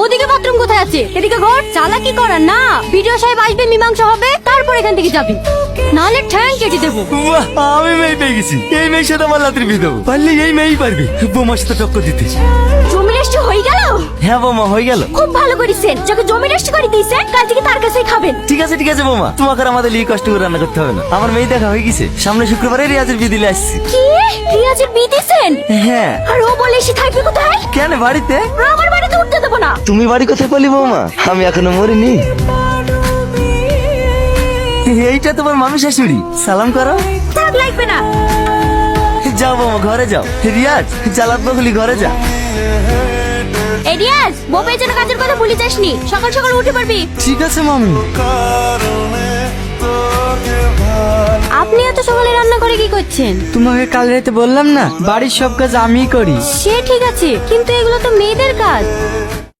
ওদিকে বাথরুম কোথায় আছে? এদিকে ঘর। চালাকি করার না, ভিডিও সাহেব আসবে, মীমাংসা হবে, তারপর এখান থেকে যাবি, নাহলে ঠ্যাং কেটে দেবো। বাহ, আমি মেয়ে পেয়ে গেছি। এই মেয়ের সাথে আমার লাত্রি বিয়ে দেবো। পারলে এই মেয়েই পারবে বৌমার সাথে টক্কর দিতে। জমি রেস্ট হয়ে গেল? হ্যাঁ বৌমা, হয়ে গেল। খুব ভালো করেছেন, যাকে জমি রেস্ট করে দিয়েছেন কাল থেকে তার কাছেই খাবেন। ঠিক আছে বৌমা, তোমাকে আর আমাদের লিয়ে কষ্ট করে রান্না করতে হবে না। আমার মেয়ে দেখা হয়ে গেছে, সামনে শুক্রবারে রিয়াজের বিয়ে দিলে আসছি। কি রিয়াজের বিয়ে দিয়েছেন? হ্যাঁ। আর ও বলে সে থাকবে কোথায়? কেন বাড়িতে? আমার বাড়িতে উঠতে দেবো না। তুমি বাড়ি কোথায় পেলি বৌমা? আমি এখনো মরিনি। এইটা তোমার মামি শাশুড়ি, সালাম করো। থাক, লাগবে না। যাও বৌমা, ঘরে যাও। রিয়াজ, চালাত বগলি, ঘরে যা। এই রিয়াজ, বউ পেয়ে যেন কাজের কথা ভুলে যাসনি, সকাল সকাল উঠে পারবি। ঠিক আছে মামি। আপনি এত সকালে রান্না করে কি করছেন? তোমাকে কাল রাতে বললাম না, বাড়ির সব কাজ আমিই করি। সে ঠিক আছে, কিন্তু এগুলো তো মেয়েদের কাজ।